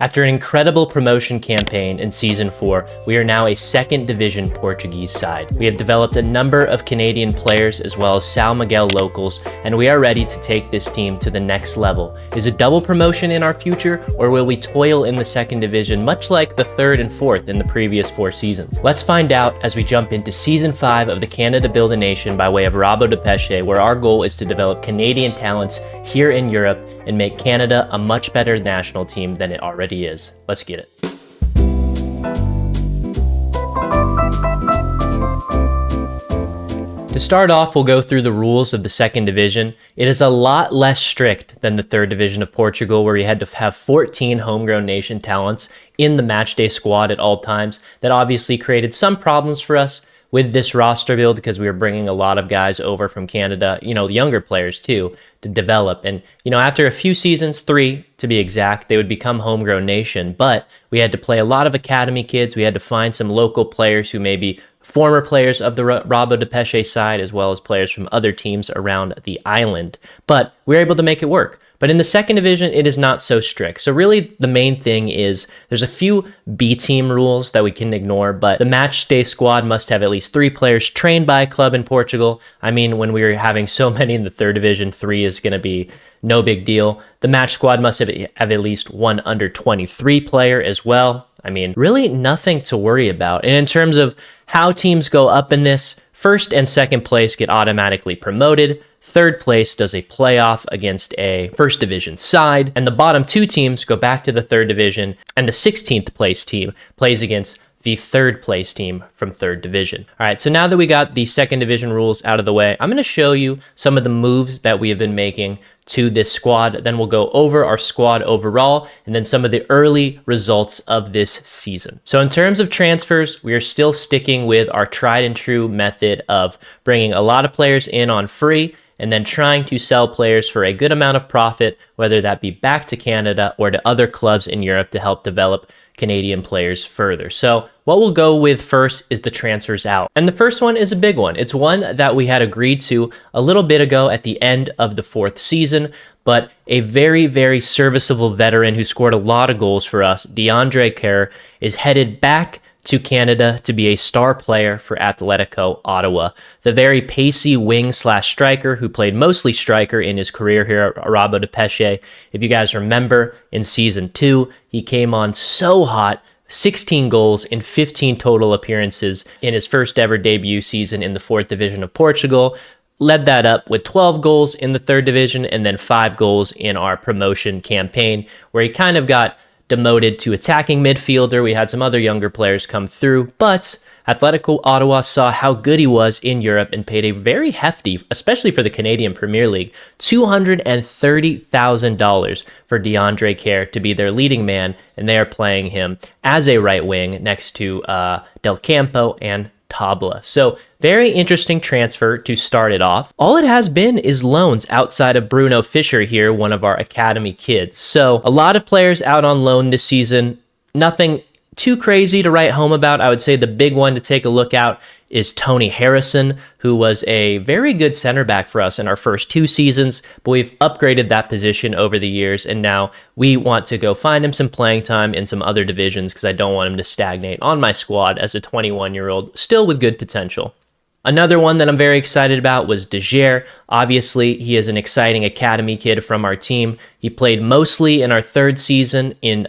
After an incredible promotion campaign in Season 4, we are now a second division Portuguese side. We have developed a number of Canadian players as well as São Miguel locals, and we are ready to take this team to the next level. Is a double promotion in our future, or will we toil in the second division much like the third and fourth in the previous 4 seasons? Let's find out as we jump into Season 5 of the Canada Build a Nation by way of Rabo de Peixe, where our goal is to develop Canadian talents here in Europe and make Canada a much better national team than it already is. Let's get it. To start off, we'll go through the rules of the second division. It is a lot less strict than the third division of Portugal, where you had to have 14 homegrown nation talents in the matchday squad at all times. That obviously created some problems for us with this roster build because we were bringing a lot of guys over from Canada, younger players too, to develop. And, after a few seasons, 3 to be exact, they would become homegrown nation. But we had to play a lot of academy kids. We had to find some local players who may be former players of the Rabo de Peixe side, as well as players from other teams around the island. But we were able to make it work. But in the second division, it is not so strict. So really, the main thing is there's a few B team rules that we can ignore, but the match day squad must have at least 3 players trained by a club in Portugal. I mean, when we were having so many in the third division, 3 is going to be no big deal. The match squad must have at least one under 23 player as well. I mean, really nothing to worry about. And in terms of how teams go up in this, first and second place get automatically promoted. Third place does a playoff against a first division side, and the bottom 2 teams go back to the third division, and the 16th place team plays against the third place team from third division. All right, so now that we got the second division rules out of the way, I'm going to show you some of the moves that we have been making to this squad. Then we'll go over our squad overall and then some of the early results of this season. So in terms of transfers, we are still sticking with our tried and true method of bringing a lot of players in on free and then trying to sell players for a good amount of profit, whether that be back to Canada or to other clubs in Europe to help develop Canadian players further. So what we'll go with first is the transfers out. And the first one is a big one. It's one that we had agreed to a little bit ago at the end of the 4th season, but a very, very serviceable veteran who scored a lot of goals for us, DeAndre Kerr, is headed back to Canada to be a star player for Atletico Ottawa. The very pacey wing/striker who played mostly striker in his career here at Rabo de Peixe. If you guys remember, in Season 2, he came on so hot, 16 goals in 15 total appearances in his first ever debut season in the 4th division of Portugal. Led that up with 12 goals in the 3rd division and then 5 goals in our promotion campaign, where he kind of got demoted to attacking midfielder. We had some other younger players come through, but Atletico Ottawa saw how good he was in Europe and paid a very hefty, especially for the Canadian Premier League, $230,000 for DeAndre Kerr to be their leading man, and they are playing him as a right wing next to Del Campo and Tabla. So very interesting transfer to start it off. All it has been is loans outside of Bruno Fischer here, one of our academy kids. So a lot of players out on loan this season. Nothing too crazy to write home about. I would say the big one to take a look out is Tony Harrison, who was a very good center back for us in our first 2 seasons, but we've upgraded that position over the years, and now we want to go find him some playing time in some other divisions because I don't want him to stagnate on my squad as a 21-year-old, still with good potential. Another one that I'm very excited about was De Geer. Obviously, he is an exciting academy kid from our team. He played mostly in our 3rd season in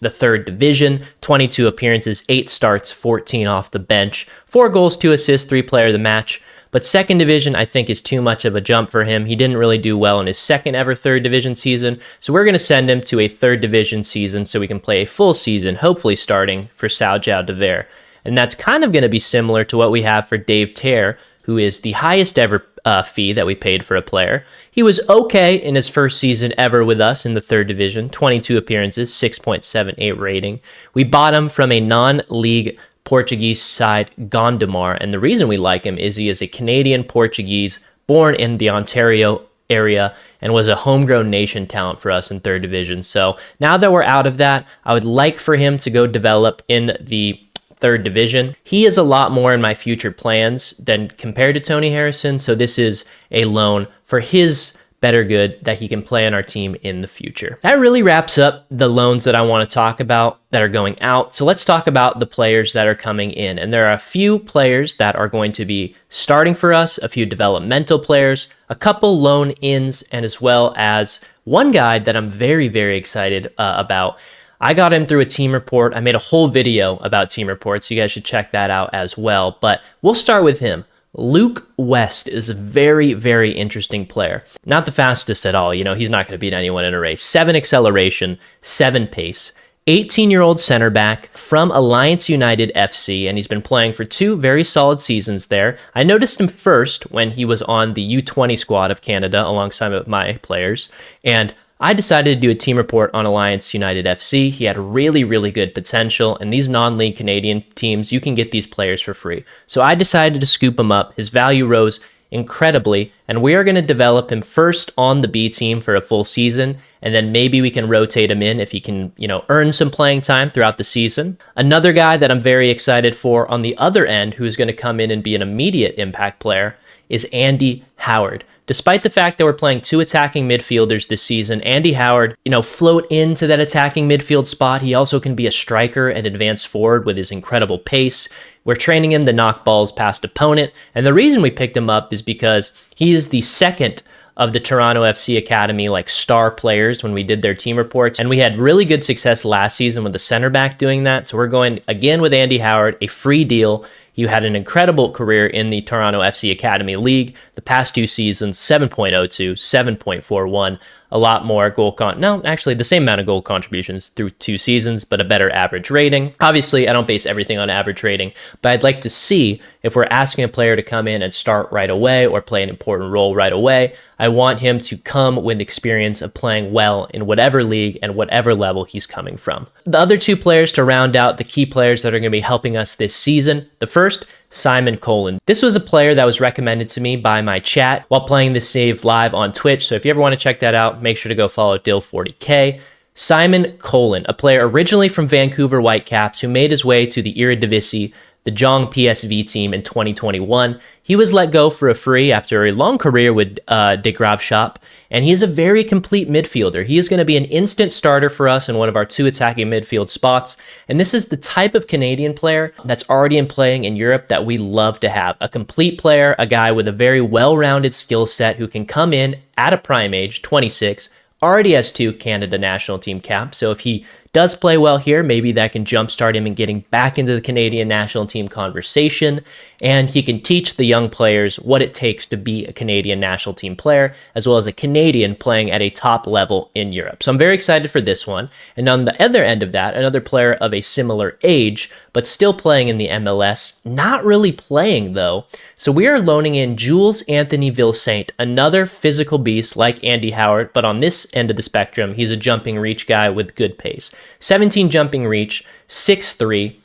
the 3rd division, 22 appearances, 8 starts, 14 off the bench, 4 goals, 2 assists, 3 player of the match. But 2nd division, I think, is too much of a jump for him. He didn't really do well in his 2nd ever 3rd division season. So we're going to send him to a 3rd division season so we can play a full season, hopefully starting for São João de Ver. And that's kind of going to be similar to what we have for Dave Ter, who is the highest ever fee that we paid for a player. He was okay in his first season ever with us in the 3rd division, 22 appearances, 6.78 rating. We bought him from a non-league Portuguese side, Gondomar, and the reason we like him is he is a Canadian Portuguese born in the Ontario area and was a homegrown nation talent for us in 3rd division. So now that we're out of that, I would like for him to go develop in the 3rd division. He is a lot more in my future plans than compared to Tony Harrison, so this is a loan for his better good that he can play on our team in the future. That really wraps up the loans that I want to talk about that are going out. So let's talk about the players that are coming in. And there are a few players that are going to be starting for us, a few developmental players, a couple loan ins, and as well as one guy that I'm very, very excited about. I got him through a team report. I made a whole video about team reports. So you guys should check that out as well. But we'll start with him. Luke West is a very, very interesting player. Not the fastest at all. He's not going to beat anyone in a race. 7 acceleration, 7 pace. 18-year-old center back from Alliance United FC, and he's been playing for 2 very solid seasons there. I noticed him first when he was on the U20 squad of Canada alongside my players, and I decided to do a team report on Alliance United FC. He had really, really good potential, and these non-league Canadian teams, you can get these players for free. So I decided to scoop him up. His value rose incredibly, and we are going to develop him first on the B team for a full season, and then maybe we can rotate him in if he can, earn some playing time throughout the season. Another guy that I'm very excited for on the other end, who's going to come in and be an immediate impact player, is Andy Howard. Despite the fact that we're playing 2 attacking midfielders this season, Andy Howard, float into that attacking midfield spot. He also can be a striker and advance forward with his incredible pace. We're training him to knock balls past opponent. And the reason we picked him up is because he is the second of the Toronto FC Academy star players when we did their team reports. And we had really good success last season with the center back doing that. So we're going again with Andy Howard, a free deal. He had an incredible career in the Toronto FC Academy League. The past 2 seasons, 7.02, 7.41, a lot more the same amount of goal contributions through 2 seasons, but a better average rating. Obviously, I don't base everything on average rating, but I'd like to see if we're asking a player to come in and start right away or play an important role right away, I want him to come with experience of playing well in whatever league and whatever level he's coming from. The other 2 players to round out the key players that are going to be helping us this season. The first, Simon Colin. This was a player that was recommended to me by my chat while playing this save live on Twitch. So if you ever want to check that out, make sure to go follow Dill40K. Simon Colin, a player originally from Vancouver Whitecaps who made his way to the Eredivisie, the Jong PSV team in 2021. He was let go for a free after a long career with De Graafschap, and he's a very complete midfielder. He is going to be an instant starter for us in one of our 2 attacking midfield spots, and this is the type of Canadian player that's already playing in Europe that we love to have. A complete player, a guy with a very well-rounded skill set who can come in at a prime age, 26, already has 2 Canada national team caps, so if he does play well here, maybe that can jumpstart him in getting back into the Canadian national team conversation, and he can teach the young players what it takes to be a Canadian national team player, as well as a Canadian playing at a top level in Europe. So I'm very excited for this one. And on the other end of that, another player of a similar age, but still playing in the MLS, not really playing though. So we are loaning in Jules Anthony Vilsaint, another physical beast like Andy Howard, but on this end of the spectrum, he's a jumping reach guy with good pace. 17 jumping reach, 6'3",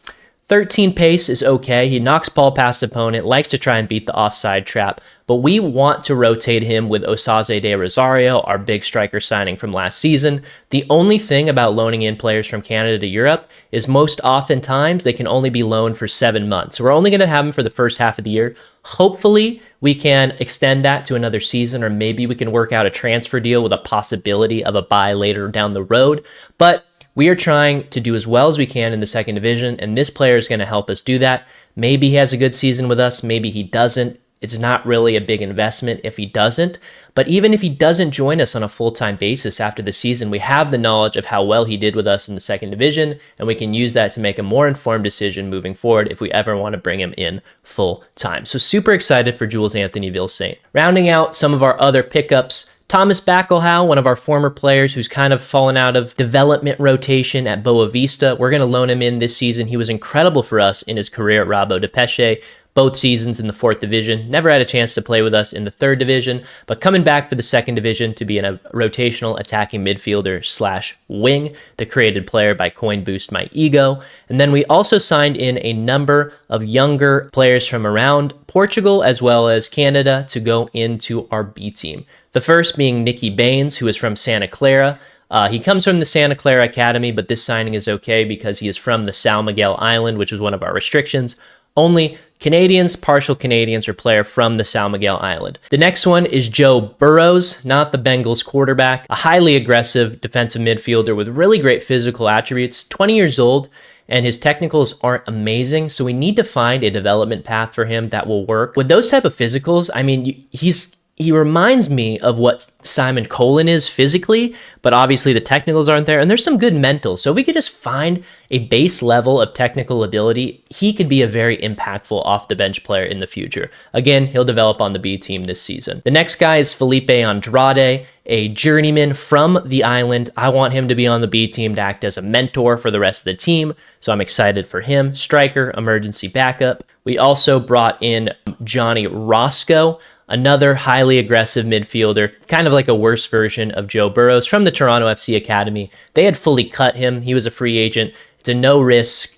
13 pace is okay. He knocks ball past opponent, likes to try and beat the offside trap, but we want to rotate him with Osaze de Rosario, our big striker signing from last season. The only thing about loaning in players from Canada to Europe is most oftentimes they can only be loaned for 7 months. So we're only going to have them for the first half of the year. Hopefully, we can extend that to another season, or maybe we can work out a transfer deal with a possibility of a buy later down the road. But we are trying to do as well as we can in the second division, and this player is going to help us do that. Maybe he has a good season with us, maybe he doesn't. It's not really a big investment if he doesn't, but even if he doesn't join us on a full-time basis after the season, we have the knowledge of how well he did with us in the second division, and we can use that to make a more informed decision moving forward if we ever want to bring him in full-time. So super excited for Jules Anthony Vilsaint. Rounding out some of our other pickups, Thomas Backelhow, one of our former players who's kind of fallen out of development rotation at Boa Vista. We're going to loan him in this season. He was incredible for us in his career at Rabo de Peixe, both seasons in the 4th division. Never had a chance to play with us in the 3rd division, but coming back for the 2nd division to be a rotational attacking midfielder / wing, the created player by Coin Boost My Ego. And then we also signed in a number of younger players from around Portugal as well as Canada to go into our B team. The first being Nicky Baines, who is from Santa Clara. He comes from the Santa Clara Academy, but this signing is okay because he is from the São Miguel Island, which is one of our restrictions. Only Canadians, partial Canadians, or player from the São Miguel Island. The next one is Joe Burrows, not the Bengals quarterback, a highly aggressive defensive midfielder with really great physical attributes, 20 years old, and his technicals aren't amazing, so we need to find a development path for him that will work. With those type of physicals, I mean, he reminds me of what Simon Colin is physically, but obviously the technicals aren't there, and there's some good mentals. So if we could just find a base level of technical ability, he could be a very impactful off-the-bench player in the future. Again, he'll develop on the B team this season. The next guy is Felipe Andrade, a journeyman from the island. I want him to be on the B team to act as a mentor for the rest of the team, so I'm excited for him. Striker, emergency backup. We also brought in Johnny Roscoe, another highly aggressive midfielder, kind of like a worse version of Joe Burrows from the Toronto FC Academy. They had fully cut him. He was a free agent. It's a no risk,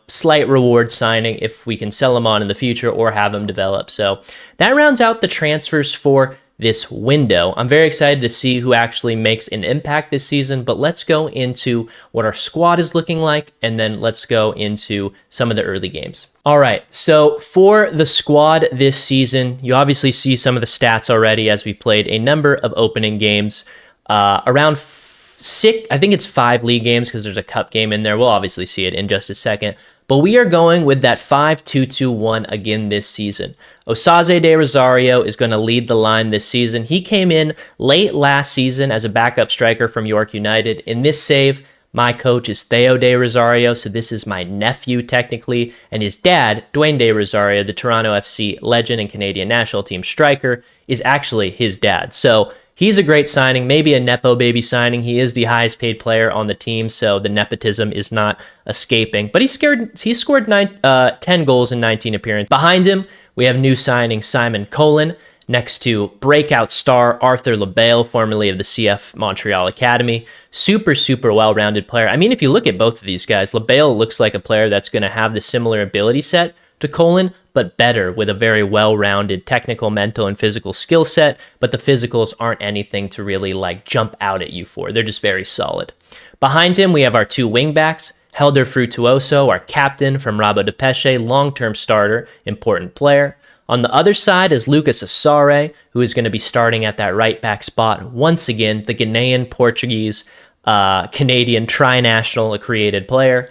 slight reward signing if we can sell him on in the future or have him develop. So that rounds out the transfers for this window. I'm very excited to see who actually makes an impact this season, but let's go into what our squad is looking like, and then let's go into some of the early games. All right, so for the squad this season, you obviously see some of the stats already as we played a number of opening games, around six, I think it's 5 league games because there's a cup game in there. We'll obviously see it in just a second. But we are going with that 5-2-2-1 again this season. Osaze de Rosario is going to lead the line this season. He came in late last season as a backup striker from York United. In this save, my coach is Theo de Rosario, so this is my nephew technically, and his dad, Dwayne de Rosario, the Toronto FC legend and Canadian national team striker, is actually his dad. So he's a great signing, maybe a Nepo baby signing. He is the highest paid player on the team, so the nepotism is not escaping. But he scored 10 goals in 19 appearances. Behind him, we have new signing Simon Colin, next to breakout star Arthur LaBelle, formerly of the CF Montreal Academy. Super, super well-rounded player. I mean, if you look at both of these guys, LaBelle looks like a player that's going to have the similar ability set to Colin, but better with a very well-rounded technical, mental, and physical skill set, but the physicals aren't anything to really jump out at you for. They're just very solid. Behind him, we have our 2 wingbacks, Helder Frutuoso, our captain from Rabo de Peixe, long-term starter, important player. On the other side is Lucas Asare, who is going to be starting at that right back spot. Once again, the Ghanaian, Portuguese, Canadian, tri-national created player.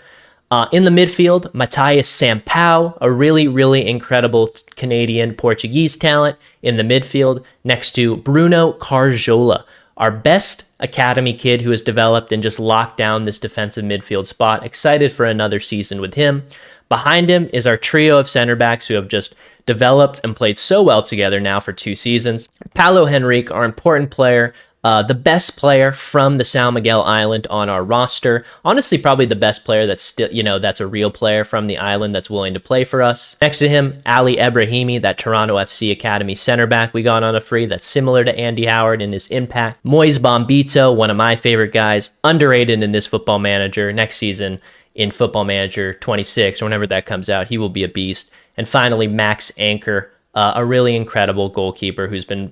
In the midfield, Matthias Sampao, a really, really incredible Canadian Portuguese talent in the midfield, next to Bruno Carjola, our best academy kid who has developed and just locked down this defensive midfield spot. Excited for another season with him. Behind him is our trio of center backs who have just developed and played so well together now for 2 seasons. Paulo Henrique, our important player, the best player from the São Miguel Island on our roster. Honestly, probably the best player that's still, that's a real player from the island that's willing to play for us. Next to him, Ali Ebrahimi, that Toronto FC Academy center back we got on a free that's similar to Andy Howard in his impact. Moise Bombito, one of my favorite guys, underrated in this Football Manager. Next season in Football Manager 26, or whenever that comes out, he will be a beast. And finally, Max Anchor, a really incredible goalkeeper who's been,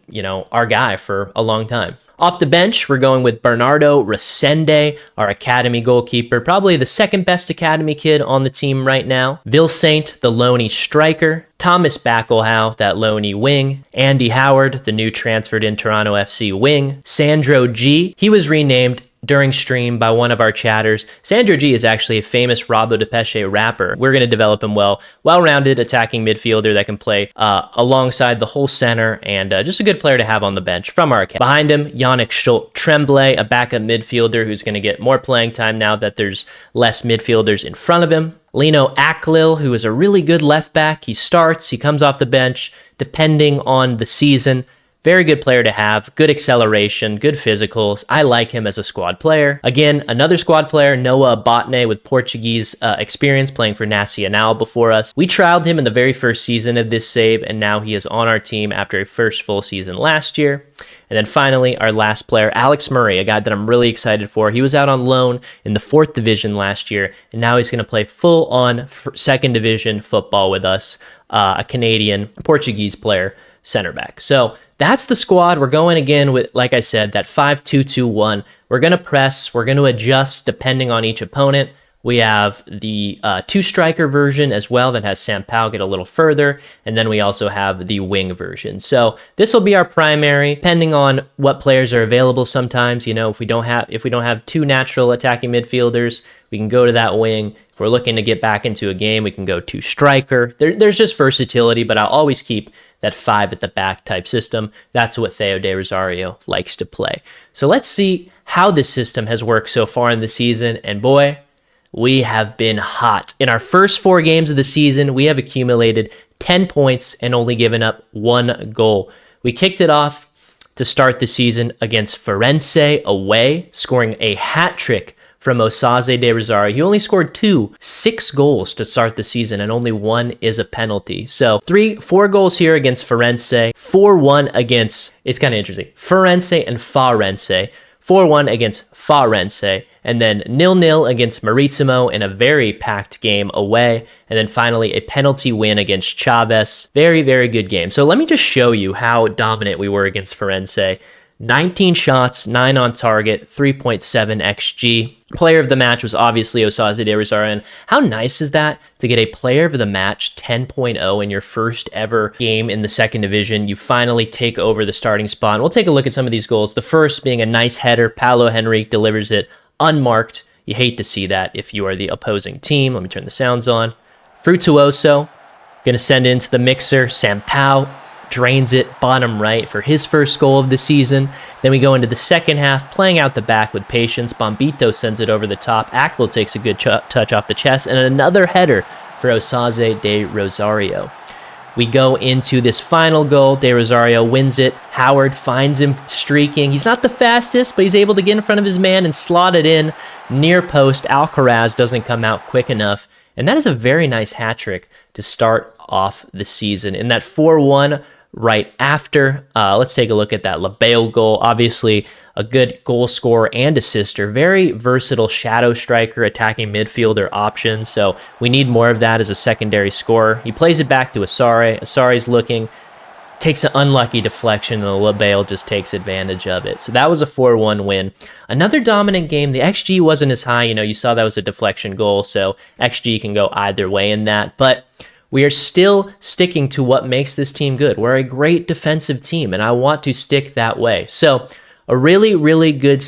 our guy for a long time. Off the bench, we're going with Bernardo Resende, our academy goalkeeper, probably the second best academy kid on the team right now. Vilsaint, the Loney striker. Thomas Backelhow, that Loney wing. Andy Howard, the new transferred in Toronto FC wing. Sandro G, he was renamed during stream by one of our chatters. Sandro G is actually a famous Rabo de Peixe rapper. We're going to develop him well-rounded attacking midfielder that can play alongside the whole center, and just a good player to have on the bench from our academy. Behind him, Yannick Schultz-Tremblay, a backup midfielder who's going to get more playing time now that there's less midfielders in front of him. Lino Aklil, who is a really good left back. He starts, he comes off the bench, depending on the season. Very good player to have, good acceleration, good physicals. I like him as a squad player. Again, another squad player, Noah Botne, with Portuguese experience playing for Nacional before us. We trialed him in the very first season of this save, and now he is on our team after a first full season last year. And then finally, our last player, Alex Murray, a guy that I'm really excited for. He was out on loan in the 4th division last year, and now he's going to play full-on 2nd division football with us, a Canadian Portuguese player, center back. So that's the squad. We're going again with, like I said, that 5-2-2-1. We're going to press. We're going to adjust depending on each opponent. We have the two-striker version as well that has Sampaio get a little further, and then we also have the wing version. So this will be our primary, depending on what players are available. Sometimes, if we don't have two natural attacking midfielders, we can go to that wing. If we're looking to get back into a game, we can go two-striker. There's just versatility, but I'll always keep that 5 at the back type system. That's what Theo de Rosario likes to play. So let's see how this system has worked so far in the season, and boy, we have been hot. In our first 4 games of the season, we have accumulated 10 points and only given up 1 goal. We kicked it off to start the season against Firenze away, scoring a hat trick from Osaze de Rosario. He only scored 6 goals to start the season, and only 1 is a penalty. So 4 goals here against Firenze, 4-1 against, it's kind of interesting, Firenze and Farense, 4-1 against Farense, and then 0-0 against Maritimo in a very packed game away, and then finally a penalty win against Chavez. Very, very good game. So let me just show you how dominant we were against Firenze. 19 shots, 9 on target, 3.7 XG. Player of the match was obviously Osaze de Rosario. And how nice is that to get a player of the match 10.0 in your first ever game in the second division? You finally take over the starting spot. And we'll take a look at some of these goals. The first being a nice header. Paulo Henrique delivers it unmarked. You hate to see that if you are the opposing team. Let me turn the sounds on. Frutuoso, gonna send it into the mixer. Sampaio drains it bottom right for his first goal of the season. Then we go into the second half, playing out the back with patience. Bombito sends it over the top. Aklo takes a good touch off the chest, and another header for Osaze de Rosario. We go into this final goal. De Rosario wins it. Howard finds him streaking. He's not the fastest, but he's able to get in front of his man and slot it in near post. Alcaraz doesn't come out quick enough. And that is a very nice hat trick to start off the season. In that 4-1 right after, let's take a look at that Labeo goal. Obviously, a good goal scorer and assister. Very versatile shadow striker, attacking midfielder option. So we need more of that as a secondary scorer. He plays it back to Asare. Asare's looking, takes an unlucky deflection, and Labeo just takes advantage of it. So that was a 4-1 win. Another dominant game. The XG wasn't as high. You saw that was a deflection goal, so XG can go either way in that. But we are still sticking to what makes this team good. We're a great defensive team, and I want to stick that way. So a really, really good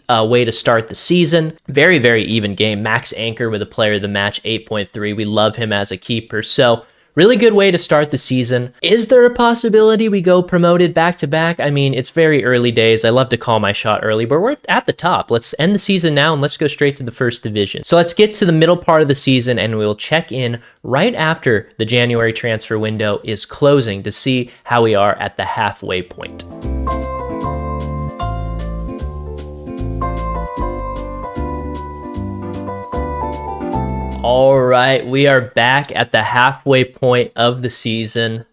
way to start the season. Very, very even game. Max Anchor with a player of the match, 8.3. We love him as a keeper. So really good way to start the season. Is there a possibility we go promoted back-to-back? I mean, it's very early days. I love to call my shot early, but we're at the top. Let's end the season now, and let's go straight to the first division. So let's get to the middle part of the season, and we'll check in right after the January transfer window is closing to see how we are at the halfway point. All right, we are back at the halfway point of the season,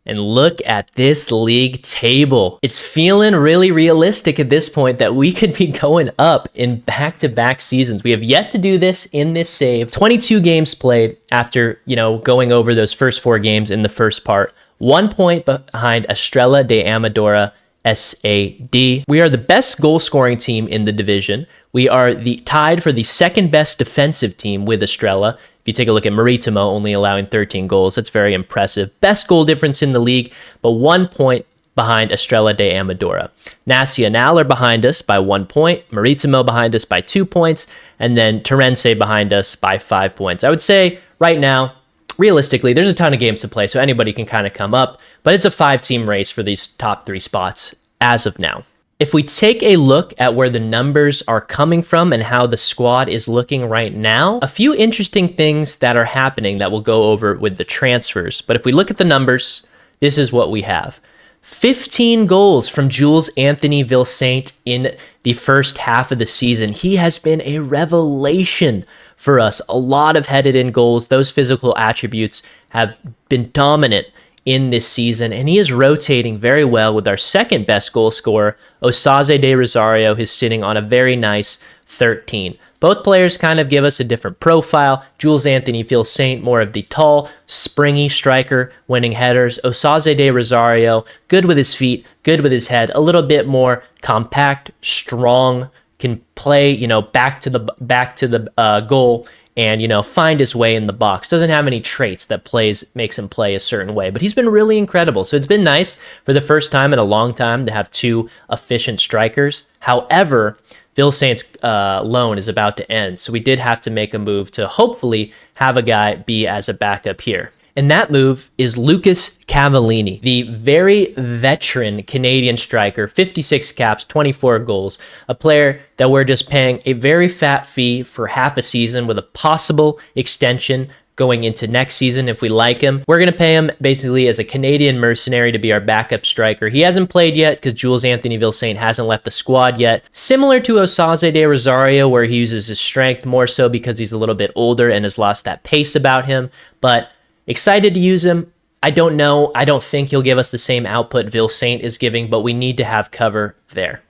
and look at this league table. It's feeling really realistic at this point that we could be going up in back-to-back seasons. We have yet to do this in this save. 22 games played after, going over those first 4 games in the first part. 1 point behind Estrela de Amadora SAD. We are the best goal-scoring team in the division. We are tied for the second best defensive team with Estrela. If you take a look at Maritimo, only allowing 13 goals, that's very impressive. Best goal difference in the league, but 1 point behind Estrela de Amadora. Nacional are behind us by 1 point, Maritimo behind us by 2 points, and then Terense behind us by 5 points. I would say right now, realistically, there's a ton of games to play, so anybody can kind of come up, but it's a 5-team race for these top 3 spots as of now. If we take a look at where the numbers are coming from and how the squad is looking right now, a few interesting things that are happening that we'll go over with the transfers. But if we look at the numbers, this is what we have. 15 goals from Jules Anthony Vilsaint in the first half of the season. He has been a revelation for us. A lot of headed in goals. Those physical attributes have been dominant in this season, and he is rotating very well with our second best goal scorer, Osaze de Rosario, who's sitting on a very nice 13. Both players kind of give us a different profile. Jules Anthony Vilsaint, more of the tall, springy striker, winning headers. Osaze de Rosario, good with his feet, good with his head, a little bit more compact, strong, can play, back to the goal and, find his way in the box. Doesn't have any traits that makes him play a certain way, but he's been really incredible. So it's been nice for the first time in a long time to have two efficient strikers. However, Vil Saint's loan is about to end, so we did have to make a move to hopefully have a guy be as a backup here. And that move is Lucas Cavallini, the very veteran Canadian striker, 56 caps, 24 goals, a player that we're just paying a very fat fee for half a season with a possible extension going into next season if we like him. We're going to pay him basically as a Canadian mercenary to be our backup striker. He hasn't played yet because Jules Anthony Vil Saint hasn't left the squad yet. Similar to Osaze de Rosario, where he uses his strength more so because he's a little bit older and has lost that pace about him, but excited to use him. I don't know. I don't think he'll give us the same output Vil Saint is giving, but we need to have cover there.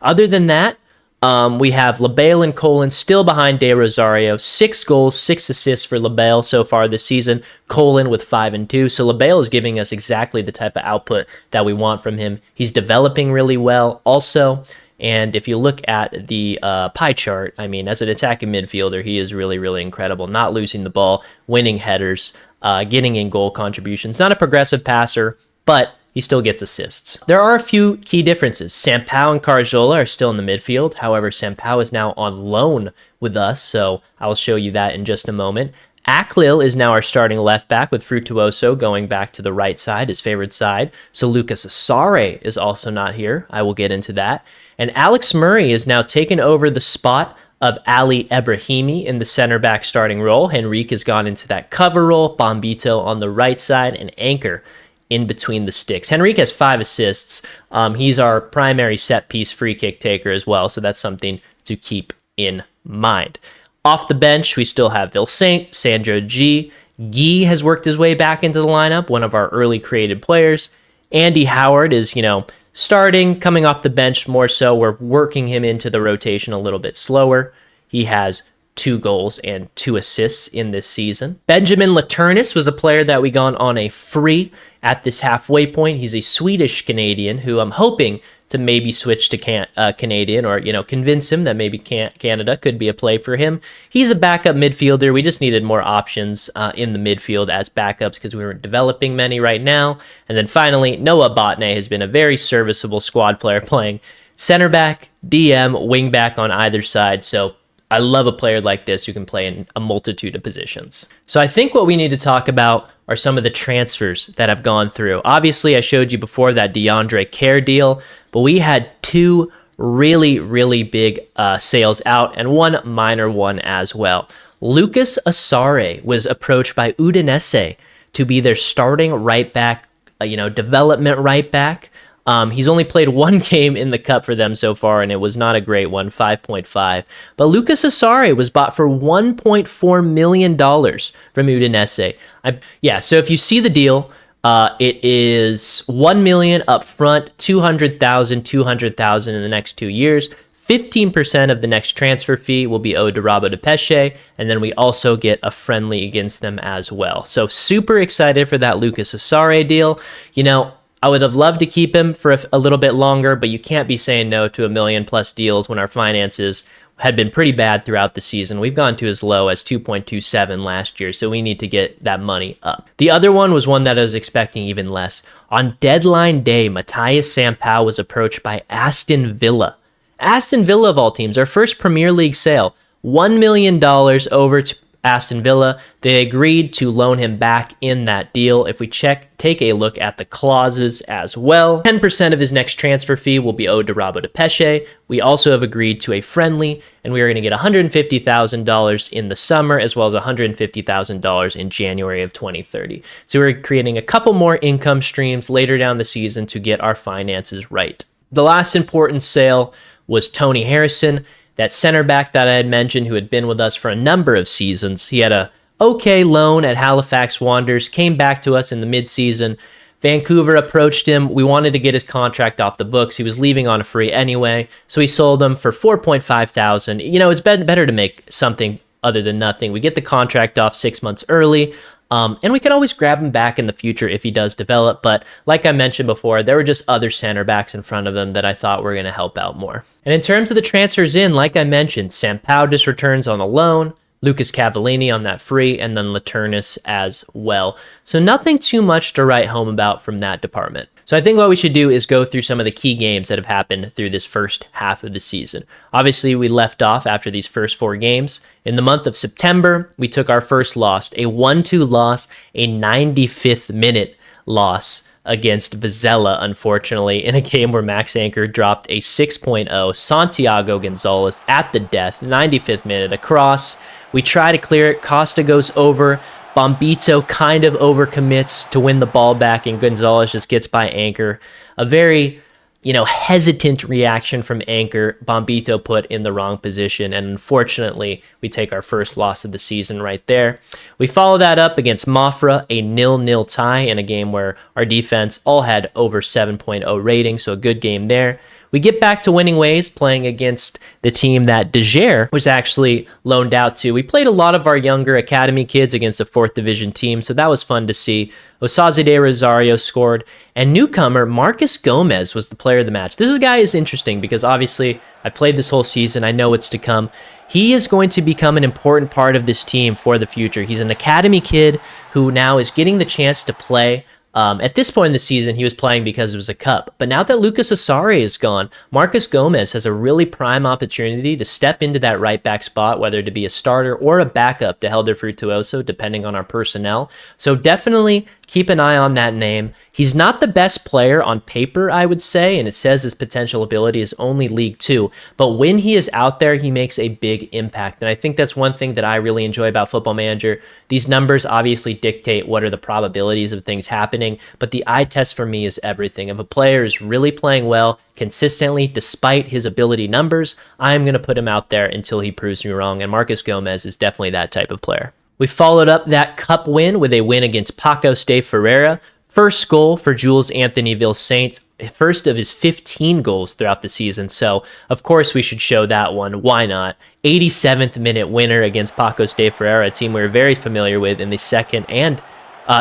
Other than that, we have LaBelle and Colin still behind De Rosario. 6 goals, 6 assists for LaBelle so far this season. Colin with 5 and 2. So LaBelle is giving us exactly the type of output that we want from him. He's developing really well also. And if you look at the pie chart, I mean, as an attacking midfielder, he is really, really incredible. Not losing the ball, winning headers, getting in goal contributions. Not a progressive passer, but he still gets assists. There are a few key differences. Sampaio and Carazola are still in the midfield. However, Sampaio is now on loan with us, so I'll show you that in just a moment. Aklil is now our starting left back, with Frutuoso going back to the right side, his favorite side. So Lucas Asare is also not here. I will get into that. And Alex Murray is now taken over the spot of Ali Ebrahimi in the center back starting role. Henrique has gone into that cover role. Bombito on the right side, and Anchor in between the sticks. Henrique has 5 assists. He's our primary set piece free kick taker as well, so that's something to keep in mind. Off the bench, we still have Vil Saint, Sandro G. Guy has worked his way back into the lineup, one of our early created players. Andy Howard is, starting, coming off the bench more so. We're working him into the rotation a little bit slower. He has 2 goals and 2 assists in this season. Benjamin Laternis was a player that we got on a free at this halfway point. He's a Swedish Canadian who I'm hoping to maybe switch to Canadian, or convince him that maybe Canada could be a play for him. He's a backup midfielder. We just needed more options in the midfield as backups because we weren't developing many right now. And then finally, Noah Botnay has been a very serviceable squad player, playing center back, DM, wing back on either side. So I love a player like this who can play in a multitude of positions. So I think what we need to talk about are some of the transfers that have gone through. Obviously, I showed you before that DeAndre Kerr deal, but we had 2 really, really big sales out and 1 minor one as well. Lucas Asare was approached by Udinese to be their starting right back, development right back. He's only played 1 game in the cup for them so far, and it was not a great one, 5.5. But Lucas Asare was bought for $1.4 million from Udinese. So if you see the deal, it is $1 million up front, $200,000 in the next 2 years. 15% of the next transfer fee will be owed to Rabo de Peixe, and then we also get a friendly against them as well. So super excited for that Lucas Asare deal. I would have loved to keep him for a little bit longer, but you can't be saying no to $1 million+ deals when our finances had been pretty bad throughout the season. We've gone to as low as 2.27 last year, so we need to get that money up. The other one was one that I was expecting even less. On deadline day, Matthias Sampaio was approached by Aston Villa. Aston Villa, of all teams, our first Premier League sale. $1 million over to Aston Villa. They agreed to loan him back in that deal. If we take a look at the clauses as well, 10% of his next transfer fee will be owed to Rabo de Peixe. We also have agreed to a friendly, and we are going to get $150,000 in the summer, as well as $150,000 in January of 2030. So we're creating a couple more income streams later down the season to get our finances right. The last important sale was Tony Harrison, that center back that I had mentioned, who had been with us for a number of seasons. He had a okay loan at Halifax Wanderers, came back to us in the mid-season. Vancouver approached him. We wanted to get his contract off the books. He was leaving on a free anyway, so we sold him for $4,500. It's better to make something other than nothing. We get the contract off 6 months early, and we can always grab him back in the future if he does develop. But like I mentioned before, there were just other center backs in front of him that I thought were going to help out more. And in terms of the transfers in, like I mentioned, Sampaio just returns on a loan. Lucas Cavallini on that free, and then Laturnus as well. So nothing too much to write home about from that department. So I think what we should do is go through some of the key games that have happened through this first half of the season. Obviously, we left off after these first 4 games. In the month of September, we took our first loss, a 1-2 loss, a 95th minute loss against Vizela, unfortunately, in a game where Max Anchor dropped a 6.0 Santiago Gonzalez at the death, 95th minute, across. We try to clear it. Costa goes over. Bombito kind of overcommits to win the ball back, and Gonzalez just gets by Anchor. A very, hesitant reaction from Anchor. Bombito put in the wrong position, and unfortunately, we take our first loss of the season right there. We follow that up against Mafra, a 0-0 tie in a game where our defense all had over 7.0 rating, so a good game there. We get back to winning ways, playing against the team that De Gea was actually loaned out to. We played a lot of our younger academy kids against a 4th division team, so that was fun to see. Osaze de Rosario scored, and newcomer Marcus Gomez was the player of the match. This guy is interesting because obviously I played this whole season. I know what's to come. He is going to become an important part of this team for the future. He's an academy kid who now is getting the chance to play. At this point in the season, he was playing because it was a cup. But now that Lucas Asari is gone, Marcus Gomez has a really prime opportunity to step into that right back spot, whether to be a starter or a backup to Helder Frutuoso, depending on our personnel. So definitely keep an eye on that name. He's not the best player on paper, I would say, and it says his potential ability is only League 2. But when he is out there, he makes a big impact. And I think that's one thing that I really enjoy about Football Manager. These numbers obviously dictate what are the probabilities of things happening, but the eye test for me is everything. If a player is really playing well, consistently, despite his ability numbers, I'm going to put him out there until he proves me wrong. And Marcus Gomez is definitely that type of player. We followed up that cup win with a win against Pacos de Ferreira. First goal for Jules Anthony Vilsaint, first of his 15 goals throughout the season. So, of course, we should show that one. Why not? 87th minute winner against Pacos de Ferreira, a team we were very familiar with in the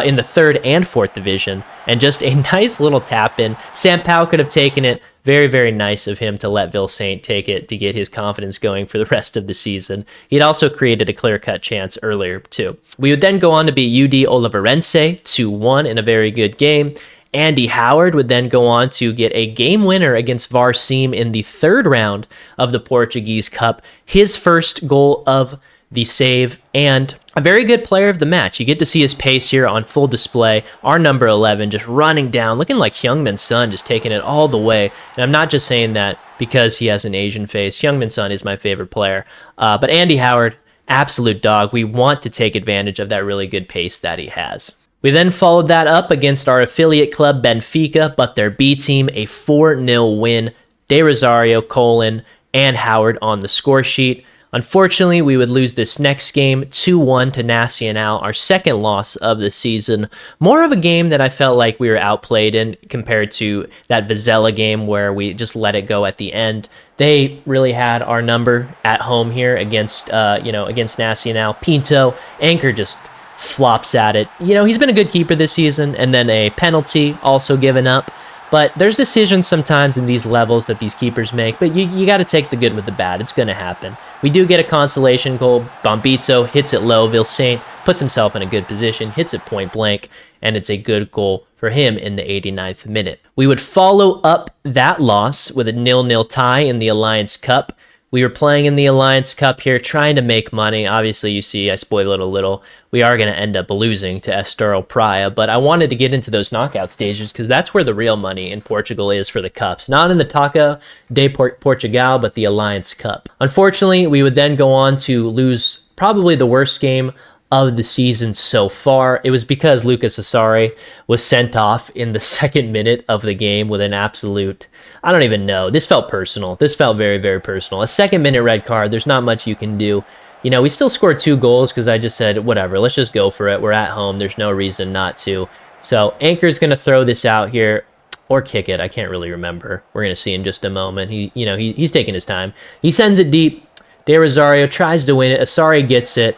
in the 3rd and 4th division. And just a nice little tap in. Sam Powell could have taken it. Very, very nice of him to let Vilsaint take it to get his confidence going for the rest of the season. He'd also created a clear-cut chance earlier, too. We would then go on to beat UD Oliveirense 2-1 in a very good game. Andy Howard would then go on to get a game winner against Varzim in the 3rd round of the Portuguese Cup. His first goal of the save, and a very good player of the match. You get to see his pace here on full display. Our number 11 just running down, looking like Heung-min Son, just taking it all the way. And I'm not just saying that because he has an Asian face. Heung-min Son is my favorite player. But Andy Howard, absolute dog. We want to take advantage of that really good pace that he has. We then followed that up against our affiliate club, Benfica, but their B team, a 4-0 win. De Rosario, Colin, and Howard on the score sheet. Unfortunately, we would lose this next game 2-1 to Nacional, our second loss of the season. More of a game that I felt like we were outplayed in compared to that Vizela game where we just let it go at the end. They really had our number at home here against Nacional. Pinto, Anchor just flops at it. He's been a good keeper this season, and then a penalty also given up. But there's decisions sometimes in these levels that these keepers make, but you got to take the good with the bad. It's going to happen. We do get a consolation goal. Bombito hits it low. Vilsaint puts himself in a good position, hits it point blank, and it's a good goal for him in the 89th minute. We would follow up that loss with a 0-0 tie in the Alliance Cup. We were playing in the Alliance Cup here, trying to make money. Obviously, you see, I spoil it a little. We are going to end up losing to Estoril Praia, but I wanted to get into those knockout stages because that's where the real money in Portugal is for the cups. Not in the Taça de Portugal, but the Alliance Cup. Unfortunately, we would then go on to lose probably the worst game of the season so far. It was because Lucas Asari was sent off in the 2nd minute of the game with an absolute, I don't even know. This felt personal. This felt very, very personal. A 2nd minute red card. There's not much you can do. We still scored 2 goals because I just said, whatever, let's just go for it. We're at home. There's no reason not to. So Anchor's going to throw this out here or kick it. I can't really remember. We're going to see in just a moment. He's taking his time. He sends it deep. De Rosario tries to win it. Asari gets it.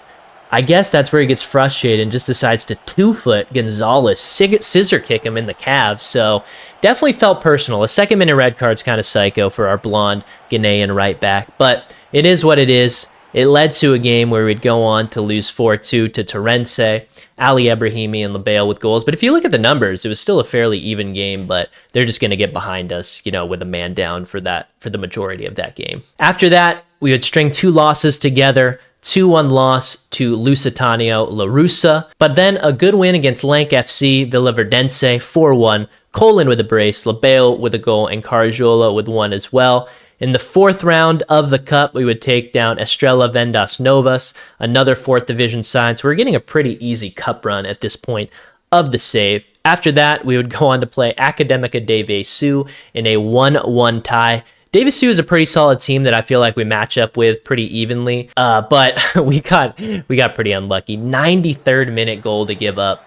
I guess that's where he gets frustrated and just decides to 2-foot Gonzalez, scissor kick him in the calves. So definitely felt personal. A 2nd minute red card's kind of psycho for our blonde Ghanaian right back, but it is what it is. It led to a game where we'd go on to lose 4-2 to Torrense, Ali Ebrahimi and LaBelle with goals. But if you look at the numbers, it was still a fairly even game, but they're just going to get behind us, with a man down for the majority of that game. After that, we would string 2 losses together. 2-1 loss to Lusitano La Russa, but then a good win against Lank FC, Villaverdense 4-1, Colin with a brace, LaBelle with a goal, and Carjola with one as well. In the 4th round of the Cup, we would take down Estrella Vendas Novas, another 4th division side, so we're getting a pretty easy Cup run at this point of the save. After that, we would go on to play Academica de Vesu in a 1-1 tie. Davisu is a pretty solid team that I feel like we match up with pretty evenly, but we got pretty unlucky. 93rd minute goal to give up.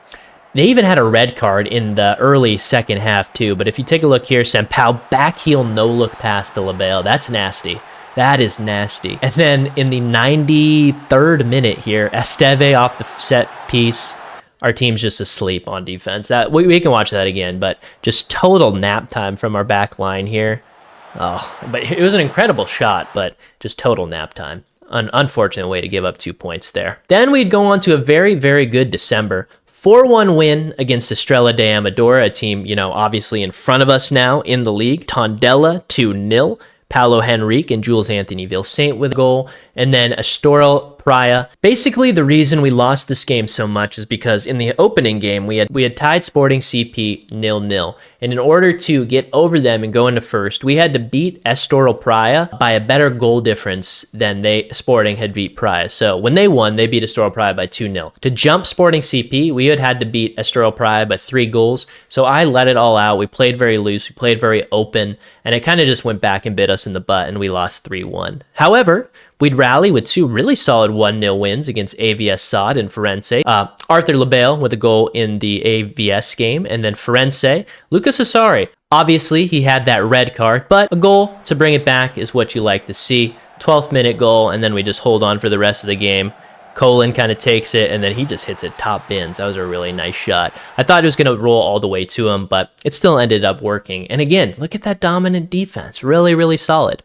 They even had a red card in the early second half too, but if you take a look here, Sampao backheel no-look pass to LaBelle. That's nasty. That is nasty. And then in the 93rd minute here, Esteve off the set piece. Our team's just asleep on defense. We can watch that again, but just total nap time from our back line here. Oh, but it was an incredible shot, but just total nap time. An unfortunate way to give up 2 points there. Then we'd go on to a very, very good December. 4-1 win against Estrella de Amadora, a team, obviously in front of us now in the league. Tondela 2-0. Paulo Henrique and Jules Anthony Vilsaint with a goal. And then Estoril Praia. Basically, the reason we lost this game so much is because in the opening game, we had tied Sporting CP 0-0. And in order to get over them and go into first, we had to beat Estoril Praia by a better goal difference than Sporting had beat Praia. So when they won, they beat Estoril Praia by 2-0. To jump Sporting CP, we had to beat Estoril Praia by 3 goals. So I let it all out. We played very loose. We played very open. And it kind of just went back and bit us in the butt, and we lost 3-1. However, we'd rally with 2 really solid 1-0 wins against AVS Sod and Firenze. Arthur LaBelle with a goal in the AVS game, and then Firenze, Lucas Asari. Obviously, he had that red card, but a goal to bring it back is what you like to see. 12th minute goal, and then we just hold on for the rest of the game. Colin kind of takes it, and then he just hits it top bins. That was a really nice shot. I thought it was going to roll all the way to him, but it still ended up working. And again, look at that dominant defense. Really, really solid.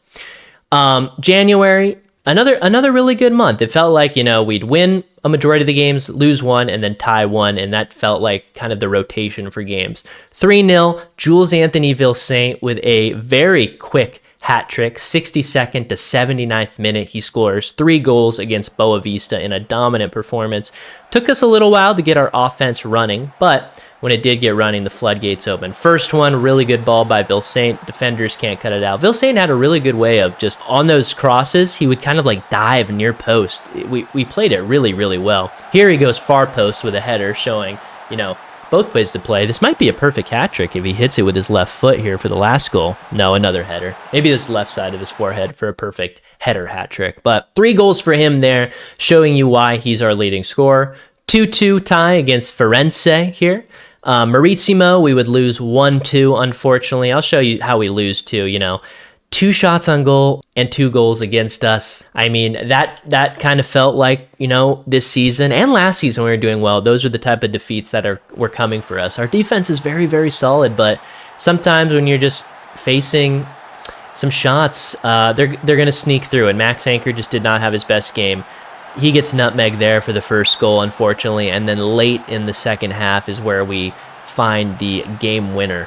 January, another really good month. It felt like, we'd win a majority of the games, lose one, and then tie one, and that felt like kind of the rotation for games. 3-0, Jules Anthony Vilsaint with a very quick hat trick, 62nd to 79th minute. He scores 3 goals against Boa Vista in a dominant performance. Took us a little while to get our offense running, but when it did get running, the floodgates open. First one, really good ball by Vilsaint. Defenders can't cut it out. Vilsaint had a really good way of just on those crosses, he would kind of like dive near post. We played it really, really well. Here he goes far post with a header showing, both ways to play. This might be a perfect hat trick if he hits it with his left foot here for the last goal. No, another header. Maybe this left side of his forehead for a perfect header hat trick. But 3 goals for him there, showing you why he's our leading scorer. 2-2 tie against Firenze here. Marítimo, we would lose 1-2, unfortunately. I'll show you how we lose too, 2 shots on goal and 2 goals against us. I mean, that kind of felt like, this season and last season when we were doing well, those are the type of defeats that were coming for us. Our defense is very, very solid, but sometimes when you're just facing some shots, they're going to sneak through, and Max Anchor just did not have his best game. He gets nutmeg there for the first goal, unfortunately, and then late in the second half is where we find the game winner.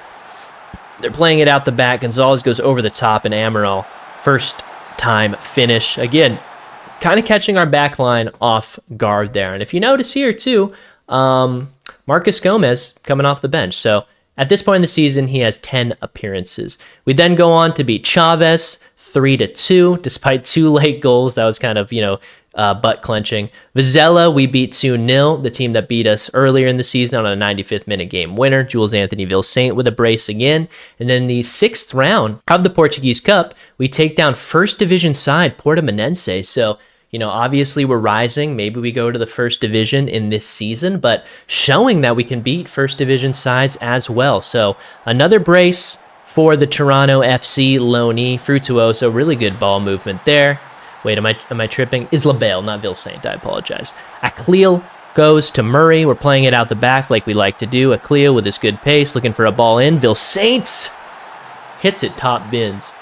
They're playing it out the back. Gonzalez goes over the top, and Amaral, first time finish. Again, kind of catching our back line off guard there. And if you notice here too, Marcus Gomez coming off the bench. So at this point in the season, he has 10 appearances. We then go on to beat Chavez 3-2, despite 2 late goals. That was kind of, butt clenching. Vizela, we beat 2-0, the team that beat us earlier in the season on a 95th minute game winner. Jules Anthony Vilsaint with a brace again. And then the 6th round of the Portuguese Cup, we take down first division side Portimonense. So, obviously we're rising. Maybe we go to the first division in this season, but showing that we can beat first division sides as well. So another brace for the Toronto FC loanee, Frutuoso. Really good ball movement there. Wait, am I tripping? Is LaBelle, not Vilsaint. I apologize. Acleel goes to Murray. We're playing it out the back like we like to do. Acleel with his good pace, looking for a ball in. Vilsaint hits it top bins.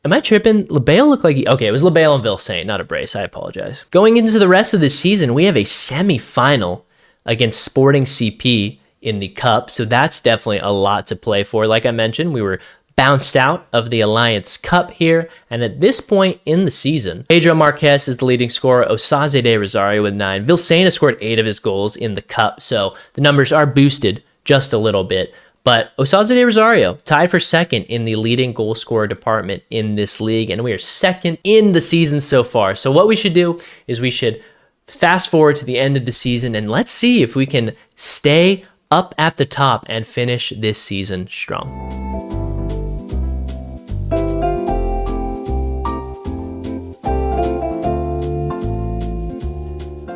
Am I tripping? LaBelle looked like okay, it was LaBelle and Vilsaint, not a brace. I apologize. Going into the rest of the season, we have a semi-final against Sporting CP in the Cup, so that's definitely a lot to play for. Like I mentioned, we were bounced out of the Alliance Cup here, and at this point in the season, Pedro Marquez is the leading scorer, Osaze de Rosario with 9. Vilsaint has scored 8 of his goals in the Cup, so the numbers are boosted just a little bit. But Osaze de Rosario tied for second in the leading goal scorer department in this league, and we are second in the season so far. So what we should do is we should fast forward to the end of the season, and let's see if we can stay up at the top and finish this season strong.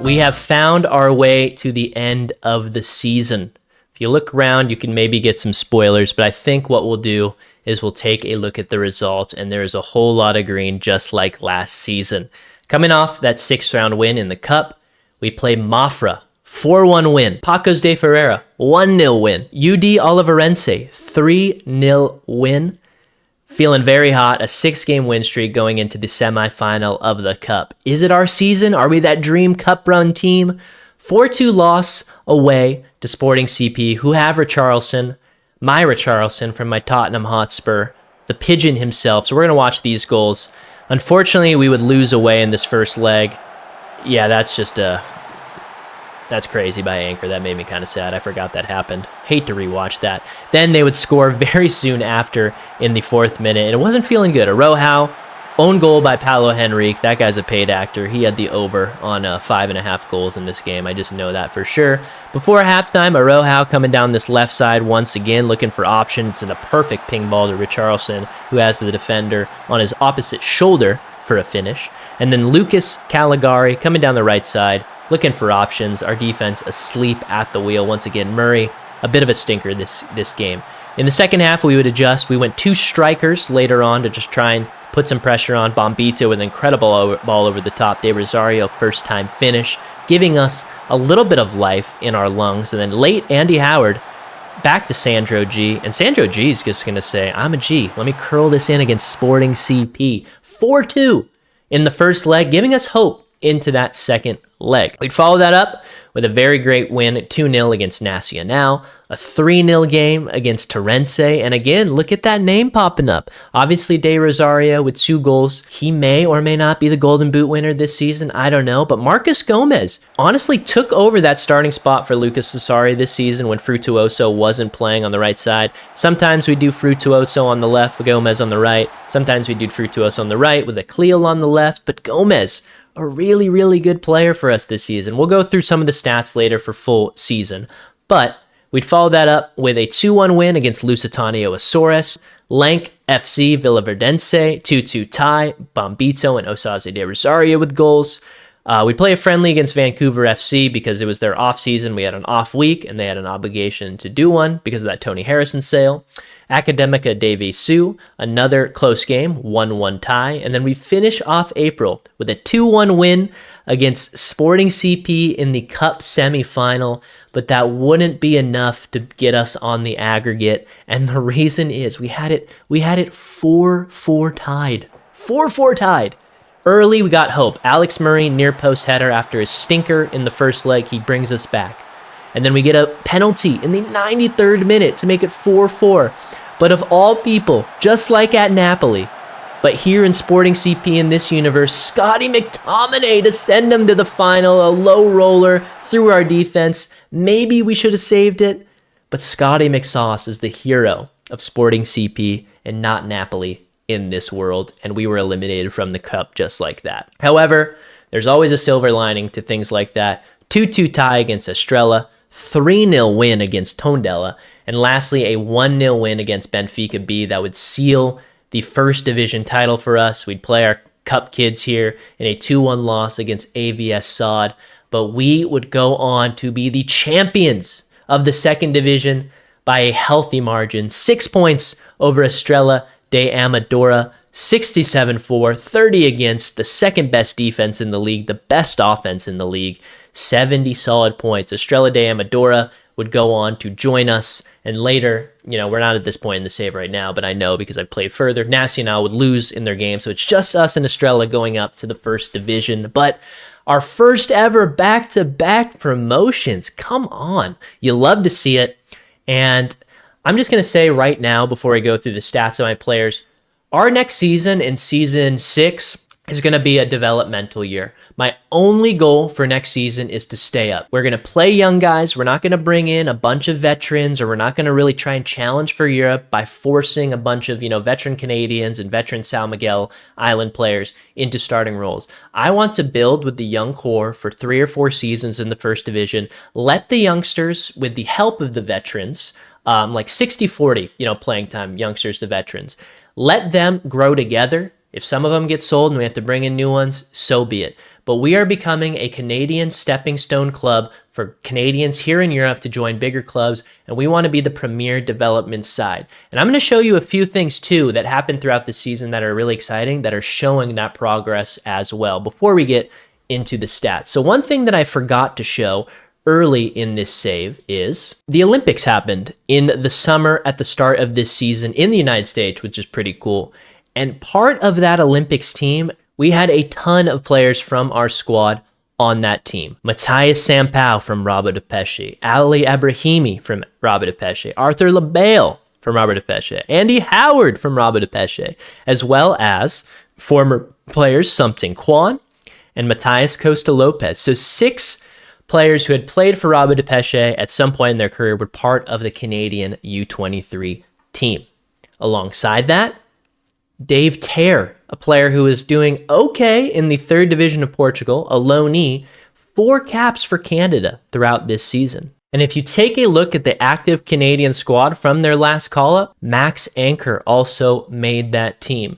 We have found our way to the end of the season. If you look around, you can maybe get some spoilers, but I think what we'll do is we'll take a look at the results, and there is a whole lot of green just like last season. Coming off that 6th round win in the Cup, we play Mafra, 4-1 win. Pacos de Ferreira, 1-0 win. UD Oliverense, 3-0 win. Feeling very hot, a 6-game win streak going into the semifinal of the Cup. Is it our season? Are we that dream Cup run team? 4-2 loss away to Sporting CP, who have Richarlison, my Richarlison from my Tottenham Hotspur, the Pigeon himself. So we're going to watch these goals. Unfortunately, we would lose away in this first leg. Yeah, that's crazy by Anchor. That made me kind of sad. I forgot that happened. Hate to rewatch that. Then they would score very soon after in the 4th minute, and it wasn't feeling good. Araujo, own goal by Paulo Henrique. That guy's a paid actor. He had the over on 5.5 goals in this game. I just know that for sure. Before halftime, Araujo coming down this left side once again, looking for options, and a perfect ping ball to Richarlison, who has the defender on his opposite shoulder for a finish. And then Lucas Caligari coming down the right side, looking for options. Our defense asleep at the wheel. Once again, Murray, a bit of a stinker this game. In the second half, we would adjust. We went 2 strikers later on to just try and put some pressure on. Bombito with an incredible ball over the top. De Rosario, first time finish, giving us a little bit of life in our lungs. And then late, Andy Howard back to Sandro G. And Sandro G is just going to say, I'm a G. Let me curl this in against Sporting CP. 4-2 in the first leg, giving us hope into that second leg. We'd follow that up with a very great win, 2-0 against Nacional, a 3-0 game against Torrense, and again, look at that name popping up. Obviously, De Rosario with 2 goals. He may or may not be the Golden Boot winner this season, I don't know, but Marcus Gomez honestly took over that starting spot for Lucas Cesare this season when Frutuoso wasn't playing on the right side. Sometimes we do Frutuoso on the left, Gomez on the right. Sometimes we do Frutuoso on the right with a Cleo on the left, but Gomez, a really, really good player for us this season. We'll go through some of the stats later for full season, but we'd follow that up with a 2-1 win against Lusitania Açores, Lank FC Villaverdense, 2-2 tie, Bombito and Osaze de Rosario with goals. We play a friendly against Vancouver FC because it was their off season. We had an off week and they had an obligation to do one because of that Tony Harrison sale. Academica de Visu, another close game, 1-1 tie. And then we finish off April with a 2-1 win against Sporting CP in the Cup semifinal, but that wouldn't be enough to get us on the aggregate. And the reason is we had it 4-4 tied. 4-4 tied. Early, we got hope. Alex Murray, near post header after his stinker in the first leg, he brings us back. And then we get a penalty in the 93rd minute to make it 4-4. But of all people, just like at Napoli, but here in Sporting CP in this universe, Scotty McTominay to send them to the final, a low roller through our defense. Maybe we should have saved it, but Scotty McSauce is the hero of Sporting CP and not Napoli in this world, and we were eliminated from the Cup just like that. However, there's always a silver lining to things like that. 2-2 tie against Estrella, 3-0 win against Tondela, and lastly, a 1-0 win against Benfica B that would seal the first division title for us. We'd play our Cup kids here in a 2-1 loss against AVS Sod, but we would go on to be the champions of the second division by a healthy margin, 6 points over Estrella de Amadora, 67-4, 30 against, the second best defense in the league, the best offense in the league, 70 solid points. Estrella de Amadora would go on to join us. And later, we're not at this point in the save right now, but I know because I played further, Nacional would lose in their game. So it's just us and Estrella going up to the first division. But our first ever back-to-back promotions. Come on. You love to see it. And I'm just going to say right now, before I go through the stats of my players, our next season, in season 6, is going to be a developmental year. My only goal for next season is to stay up. We're going to play young guys. We're not going to bring in a bunch of veterans, or we're not going to really try and challenge for Europe by forcing a bunch of, veteran Canadians and veteran San Miguel Island players into starting roles. I want to build with the young core for 3 or 4 seasons in the first division. Let the youngsters, with the help of the veterans, like 60-40, playing time, youngsters to veterans, let them grow together. If some of them get sold and we have to bring in new ones, so be it. But we are becoming a Canadian stepping stone club for Canadians here in Europe to join bigger clubs, and we want to be the premier development side. And I'm going to show you a few things too that happened throughout the season that are really exciting, that are showing that progress as well, before we get into the stats. So one thing that I forgot to show early in this save is the Olympics happened in the summer at the start of this season in the United States, which is pretty cool. And part of that Olympics team, we had a ton of players from our squad on that team. Matthias Sampao from Rabo de Peixe, Ali Abrahimi from Rabo de Peixe, Arthur LaBelle from Rabo de Peixe, Andy Howard from Rabo de Peixe, as well as former players Something Kwan and Matthias Costa Lopez. So 6 players who had played for Rabo de Peixe at some point in their career were part of the Canadian U23 team. Alongside that, Dave Tare, a player who is doing okay in the 3rd division of Portugal, a loanee, 4 caps for Canada throughout this season. And if you take a look at the active Canadian squad from their last call-up, Max Anchor also made that team.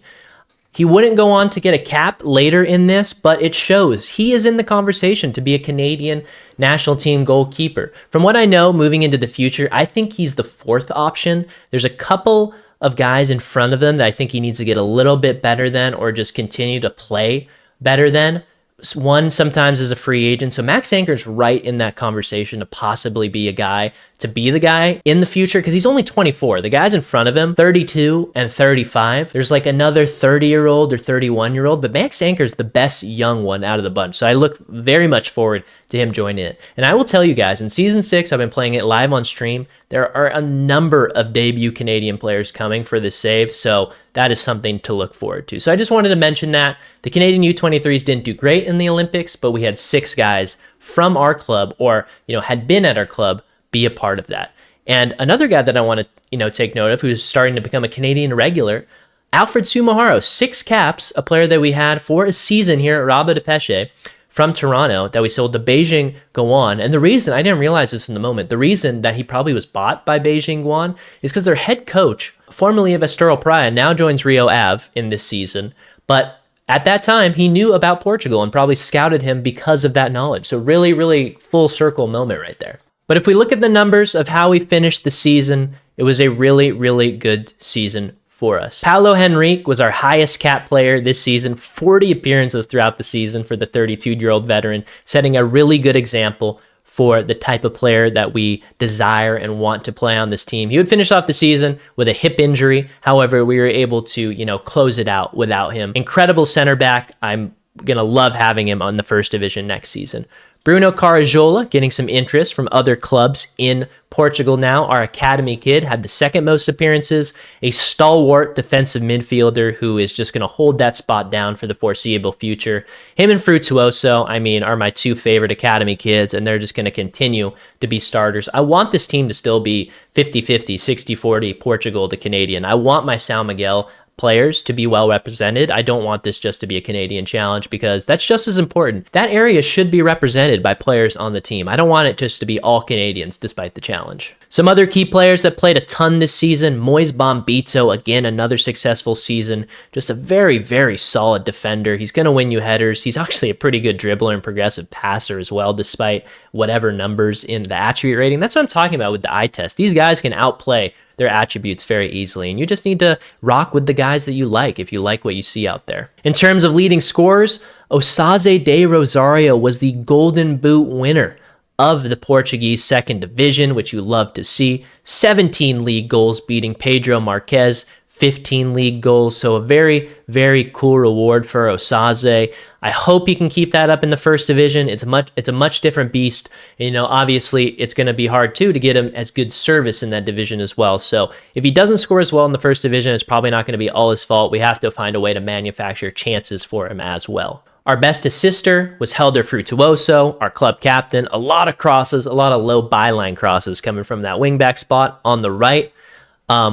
He wouldn't go on to get a cap later in this, but it shows he is in the conversation to be a Canadian national team goalkeeper. From what I know, moving into the future, I think he's the 4th option. There's a couple of guys in front of them that I think he needs to get a little bit better than, or just continue to play better than. One sometimes is a free agent. So Max Anchor's right in that conversation to possibly be a guy, to be the guy in the future, because he's only 24. The guys in front of him, 32 and 35. There's like another 30-year-old or 31-year-old, but Max Anchor's the best young one out of the bunch. So I look very much forward to him joining it. And I will tell you guys, in season 6, I've been playing it live on stream. There are a number of debut Canadian players coming for this save, so that is something to look forward to. So I just wanted to mention that. The Canadian U23s didn't do great in the Olympics, but we had 6 guys from our club, or had been at our club, be a part of that. And another guy that I want to take note of, who's starting to become a Canadian regular, Alfred Sumaharo, 6 caps, a player that we had for a season here at Rabo de Peixe from Toronto that we sold to Beijing Guoan. And the reason, I didn't realize this in the moment, the reason that he probably was bought by Beijing Guoan is because their head coach, formerly of Estoril Praia, now joins Rio Ave in this season. But at that time, he knew about Portugal and probably scouted him because of that knowledge. So really, really full circle moment right there. But if we look at the numbers of how we finished the season, it was a really, really good season for us. Paulo Henrique was our highest cap player this season, 40 appearances throughout the season for the 32-year-old veteran, setting a really good example for the type of player that we desire and want to play on this team. He would finish off the season with a hip injury. However, we were able to, close it out without him. Incredible center back. I'm going to love having him on the first division next season. Bruno Carajola getting some interest from other clubs in Portugal now. Our academy kid had the 2nd most appearances, a stalwart defensive midfielder who is just going to hold that spot down for the foreseeable future. Him and Frutuoso, are my 2 favorite academy kids, and they're just going to continue to be starters. I want this team to still be 50-50, 60-40 Portugal to Canadian. I want my São Miguel players to be well represented. I don't want this just to be a Canadian challenge, because that's just as important. That area should be represented by players on the team. I don't want it just to be all Canadians despite the challenge. Some other key players that played a ton this season, Moise Bombito, again, another successful season. Just a very, very solid defender. He's going to win you headers. He's actually a pretty good dribbler and progressive passer as well, despite whatever numbers in the attribute rating. That's what I'm talking about with the eye test. These guys can outplay their attributes very easily, and you just need to rock with the guys that you like if you like what you see out there. In terms of leading scorers, Osaze de Rosario was the Golden Boot winner of the Portuguese second division, which you love to see. 17 league goals, beating Pedro Marquez, 15 league goals. So a very, very cool reward for Osaze. I hope he can keep that up in the first division. It's a much different beast. You know, obviously it's going to be hard too to get him as good service in that division as well. So if he doesn't score as well in the first division, it's probably not going to be all his fault. We have to find a way to manufacture chances for him as well. Our best assister was Helder Frutuoso, our club captain. A lot of crosses, a lot of low byline crosses coming from that wingback spot on the right.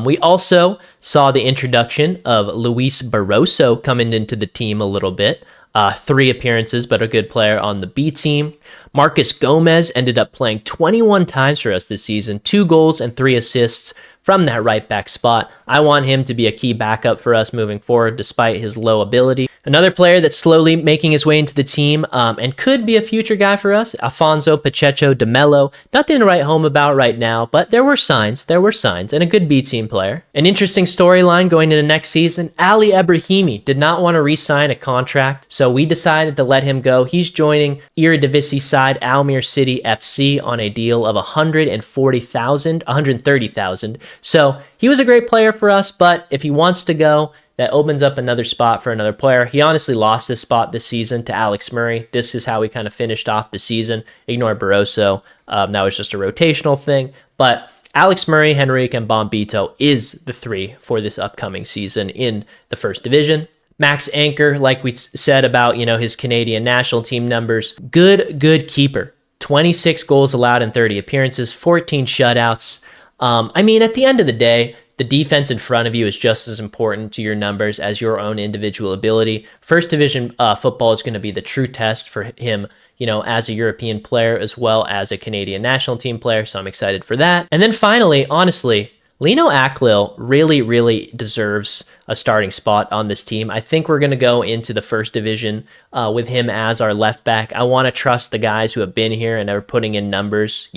We also saw the introduction of Luis Barroso coming into the team a little bit. 3 appearances, but a good player on the B team. Marcus Gomez ended up playing 21 times for us this season, 2 goals and 3 assists from that right back spot. I want him to be a key backup for us moving forward, despite his low ability. Another player that's slowly making his way into the team and could be a future guy for us, Afonso Pacheco de Mello. Nothing to write home about right now, but there were signs, and a good B team player. An interesting storyline going into next season, Ali Ebrahimi did not want to re-sign a contract, so we decided to let him go. He's joining Eredivisie side Almere City FC on a deal of 130,000. So he was a great player for us, but if he wants to go, that opens up another spot for another player. He honestly lost his spot this season to Alex Murray. This is how we kind of finished off the season. Ignore Barroso. That was just a rotational thing. But Alex Murray, Henrique, and Bombito is the 3 for this upcoming season in the first division. Max Anchor, like we said about, his Canadian national team numbers, good keeper. 26 goals allowed in 30 appearances, 14 shutouts. At the end of the day, the defense in front of you is just as important to your numbers as your own individual ability. First division football is going to be the true test for him, as a European player as well as a Canadian national team player. So I'm excited for that. And then finally, honestly, Lino Aklil really deserves a starting spot on this team. I think we're going to go into the first division with him as our left back. I want to trust the guys who have been here and are putting in numbers,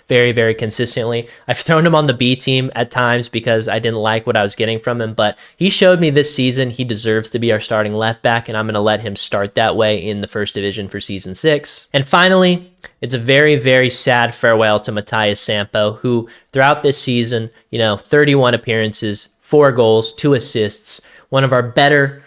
very consistently. I've thrown him on the B team at times because I didn't like what I was getting from him, but he showed me this season he deserves to be our starting left back, and I'm going to let him start that way in the first division for season 6. And finally, it's a very sad farewell to Matthias Sampo, who throughout this season, 31 appearances, 4 goals, 2 assists, one of our better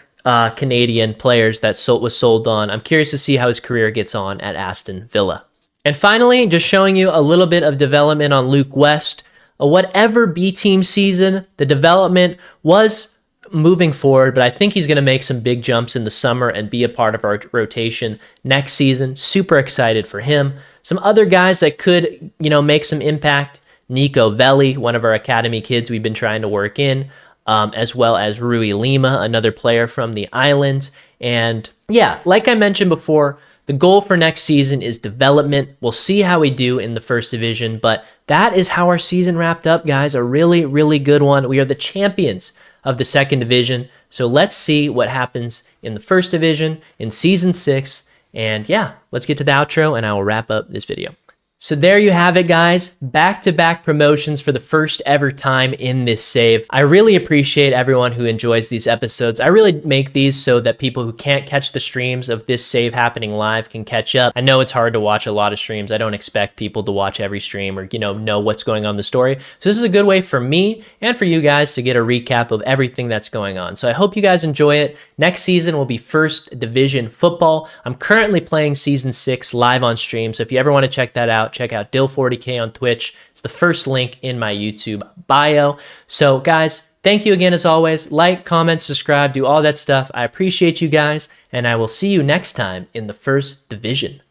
Canadian players that was sold on. I'm curious to see how his career gets on at Aston Villa. And finally, just showing you a little bit of development on Luke West. Whatever B team season, the development was moving forward, but I think he's going to make some big jumps in the summer and be a part of our rotation next season. Super excited for him. Some other guys that could, make some impact. Nico Velli, one of our academy kids we've been trying to work in, as well as Rui Lima, another player from the island. And yeah, like I mentioned before, the goal for next season is development. We'll see how we do in the first division, but that is how our season wrapped up, guys. A really good one. We are the champions of the second division. So let's see what happens in the first division in season 6. And yeah, let's get to the outro and I will wrap up this video. So there you have it, guys. Back-to-back promotions for the first ever time in this save. I really appreciate everyone who enjoys these episodes. I really make these so that people who can't catch the streams of this save happening live can catch up. I know it's hard to watch a lot of streams. I don't expect people to watch every stream or, know what's going on in the story. So this is a good way for me and for you guys to get a recap of everything that's going on. So I hope you guys enjoy it. Next season will be first division football. I'm currently playing season 6 live on stream. So if you ever want to check that out, check out Dill40K on Twitch. It's the first link in my YouTube bio. So guys, thank you again as always. Like, comment, subscribe, do all that stuff. I appreciate you guys, and I will see you next time in the first division.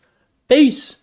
Peace.